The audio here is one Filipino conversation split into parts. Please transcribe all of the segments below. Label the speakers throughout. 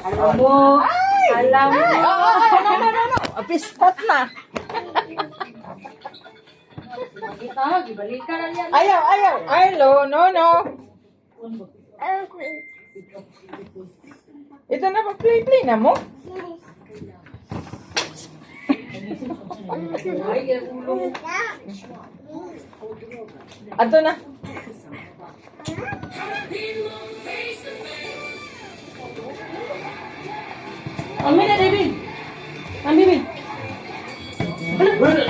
Speaker 1: Alam mo. Alam mo.
Speaker 2: No. Pispat na. Ayaw. Ay, no. Ito na, play na mo. Ato na.
Speaker 1: Amin na, David. Amin.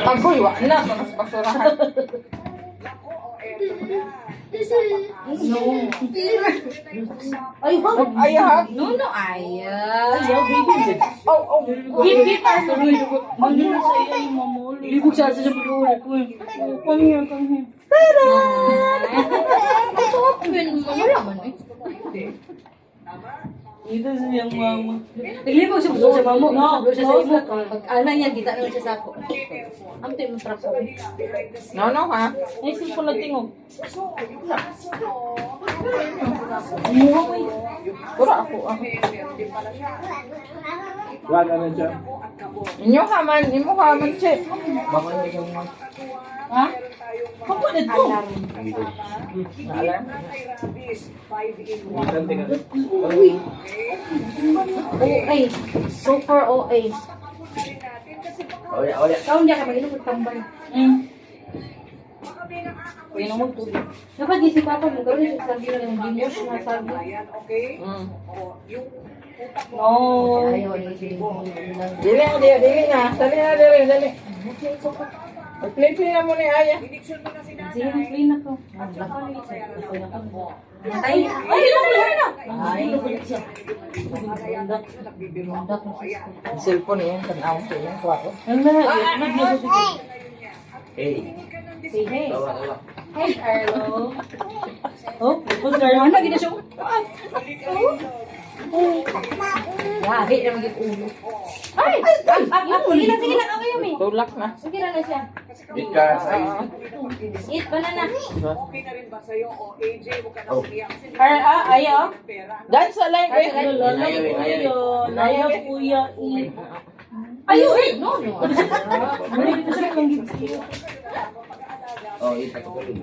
Speaker 2: Agoy, wala na. Mas basurahan.
Speaker 1: No. Ay, ha?
Speaker 2: Ayaw.
Speaker 1: No, ayaw. Ayaw, baby.
Speaker 2: Oh.
Speaker 1: Gipit pa sa dulo. Ano na sa iyo yung mamuli? Libog siya sa dulo. Come here. Tada! Ito ako yun. Wala man eh. Ito siyang mama. Naglibog siya sa mama. Sabi siya sa imo. Pag-ana niya, kita naman siya sa ako. Ang tayo mong trapo.
Speaker 2: No, ha?
Speaker 1: Naisip ko lang tingog.
Speaker 2: Pura ako.
Speaker 3: Wala na siya.
Speaker 2: Inyo haman, chip.
Speaker 3: Baka hindi ka mo.
Speaker 1: Ha? Kapalit ko.
Speaker 2: Alam.
Speaker 1: OA. So far OA.
Speaker 3: Oya.
Speaker 1: Kau hindi ka mag-inom at tambay. Pwede mo tubig. Dapat gisip pa mo. Gawin siya sabi na yung ginos na sabi. No. Ayaw.
Speaker 2: Dili na. Dali. Play na mo ni Aya.
Speaker 1: Sige, play na ko. Ay, na. Ay, siya.
Speaker 2: Cellphone yan, tanawang ko yan. Kwako.
Speaker 3: Hey.
Speaker 1: Say hey.
Speaker 3: Tawa.
Speaker 1: Hey, Arlo. Oh, what's Arlo? Ano, gina siya? Lahi naman yung ulo. Ay! Sige lang, okay yun eh.
Speaker 2: Tulak na.
Speaker 1: Sige lang na siya.
Speaker 3: Ika.
Speaker 1: Eat, banana.
Speaker 4: Okay na rin ba sa'yo o AJ mo ka na umiyak?
Speaker 1: Ayaw.
Speaker 2: Dan sa line eh.
Speaker 1: Lala kuya, eat. Ayaw eh! No.
Speaker 3: Oh, ita ko rin.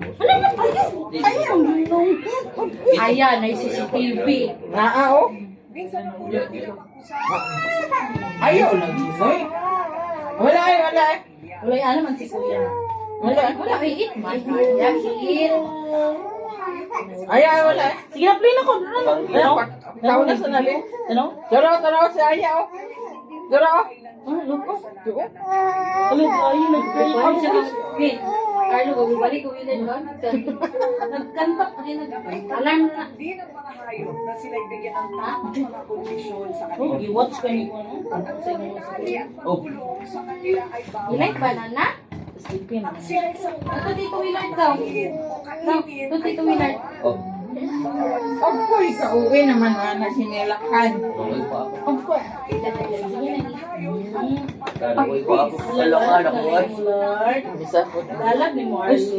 Speaker 1: Ayan, ay CCTV.
Speaker 2: Oh. Ayaw lang. Hoy. Wala eh.
Speaker 1: Wala ano man si kuya. Wala, eat man. Eat.
Speaker 2: Ayaw, wala eh.
Speaker 1: Sige na, play na ko.
Speaker 2: Ikaw na sa nalin.
Speaker 1: Ano?
Speaker 2: Daro si Aya oh. Daro.
Speaker 1: Loko. Alis, ayun, nag-play siya. Wait, Carlo, balik ko yun doon. Nagkanta pa rin. Alarm na.
Speaker 4: Di ng mga hayop na sila'y bigyan ng tamang mga kondisyon sa kanila.
Speaker 1: I-watch ka niyo.
Speaker 4: Ang pagulong sa kanila ay bawal.
Speaker 1: You like banana? Sleeping.
Speaker 4: Sila sa
Speaker 1: Ito dito Willard daw. Ito dito Willard.
Speaker 3: Oh,
Speaker 2: Oy, kauwi naman na sinilakhan.
Speaker 3: okay pa ako.
Speaker 2: Oy.
Speaker 3: Kalakoy pa ako. Kalakan ako ay.
Speaker 1: Willard.
Speaker 2: Bisa po.
Speaker 1: Lalag ni Marlo.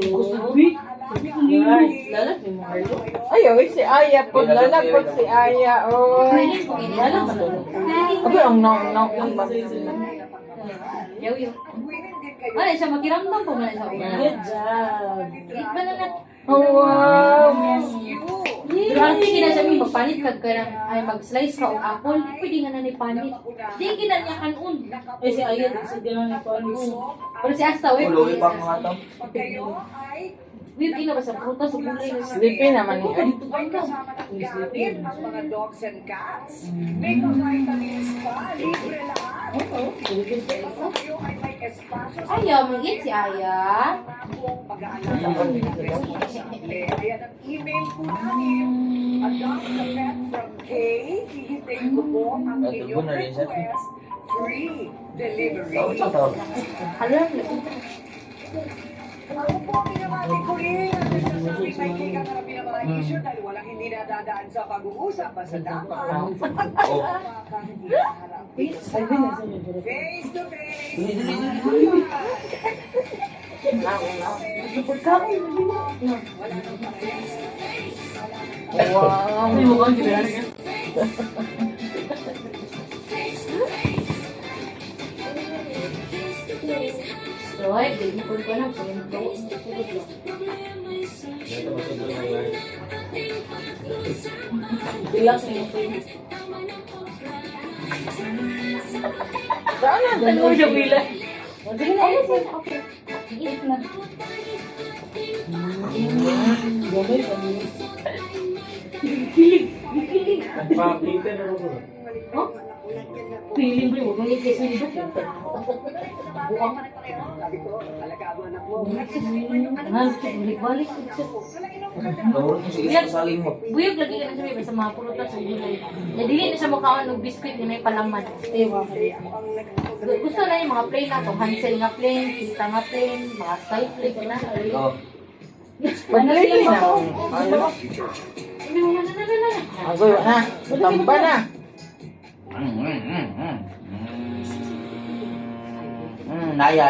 Speaker 1: Lalag ni Marlo.
Speaker 2: Ayaw, si Aya po. Lalapot si Aya. Oy.
Speaker 1: Lalag ba doon?
Speaker 2: Abi, ang naong.
Speaker 1: Yaw. Ano siya makiramdam po man siya. Good job. Eat banana.
Speaker 2: Oh, wow.
Speaker 1: Pero ang tingin na siya, magpanit ka ay mag-slice ka o apple, pwede nga na ni panit. Di ka na niya kanon. Eh si Ayat, sige na ni panit. Pero si Asta, wait.
Speaker 3: Uloy pa mga tam.
Speaker 4: Kayo ay
Speaker 1: Wait, ina ba sa prutas o gulay?
Speaker 2: Sleepy naman ni Ay.
Speaker 4: kasama ng gamit ang mga dogs and cats. May ka-vitamins pa, libre lahat. Kayo ay may espasyo sa
Speaker 1: Ayaw, mag-eat si Aya.
Speaker 4: pag-aalala ng responsable. Ayan ang email po namin. Adopt a pet from Kay. Hihintayin ko po ang inyong request. Free delivery.
Speaker 1: Alam,
Speaker 4: Ako po, pinamati ko rin. Sabi may Kay ka na mga issue dahil walang hindi nadadaan sa pag-uusap. Basta dapat.
Speaker 3: Oh.
Speaker 4: Face to face.
Speaker 2: Wow.
Speaker 1: may mukhang ginagawa. ipon ko lang. Kaya nagdawa. Bilang sa iyo.
Speaker 2: Saan na?
Speaker 1: Ano siya bilang? Sige na, okay. Iit na. Gamay pa niya. Kilig. Kilig. Oh? Feeling bro, huwag mong ikis na dito. Buang. Mahal, balik-balik.
Speaker 3: Nawurot mo sige sa saling mo.
Speaker 1: Buyog lagi ka na sabi sa mga pulutan sa gulay. Ya dili na siya mukhaan ng biskuit na may palaman. Ewa. Gusto na yung mga plain na to. Hansel nga plain, Tita nga plain, mga style plain na.
Speaker 3: Oh.
Speaker 2: Pag-play na. Ano?
Speaker 1: Sabi mo, na.
Speaker 2: Agoy na. Tamba na.
Speaker 3: Naya.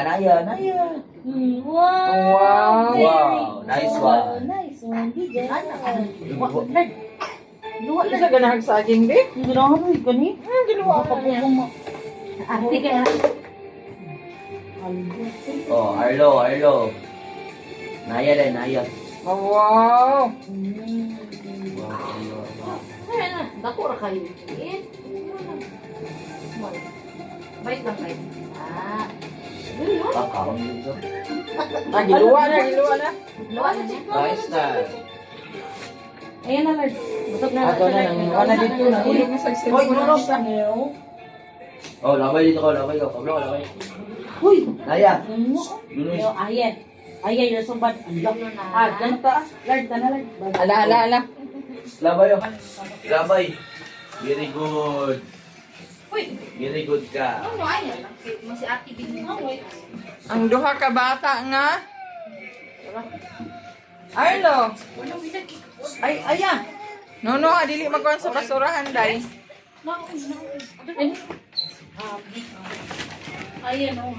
Speaker 1: Wow!
Speaker 2: Wow.
Speaker 3: Wow, nice one.
Speaker 1: Nice one. Lord. Luwa
Speaker 2: Ano sa ganahag saging, be?
Speaker 1: Ginawa mo, ikani?
Speaker 2: Ginawa ko niya.
Speaker 1: Arte ka na.
Speaker 3: Oh, Arlo. Naya din, Naya.
Speaker 2: Oh, wow.
Speaker 1: Ayan na, dako ra kayo. Bait lang kayo. Yun.
Speaker 3: Kakawang dito.
Speaker 2: Giluwa na.
Speaker 1: Luwa na siya.
Speaker 3: Nice na.
Speaker 1: Ayan na, Lord. Busog na
Speaker 2: Ato na nang wala dito na ulit sa
Speaker 3: Hoy, tulog ka. Oh, labay dito ko, labay ko. Pablo, labay.
Speaker 1: Huy!
Speaker 3: Naya.
Speaker 1: Yo, ayan. Ayan, yung sumbat. Ganito ah. Lord, ka na, Lord.
Speaker 2: Ala.
Speaker 3: Labay oh. Labay. Very good.
Speaker 1: Uy!
Speaker 3: Very good ka.
Speaker 1: Ano, ayan. Masi ate din mo.
Speaker 2: Ang duha ka bata nga. Arlo. Ay, aya. No, dili magkuhan sa basurahan, day.
Speaker 1: Ayan, oh.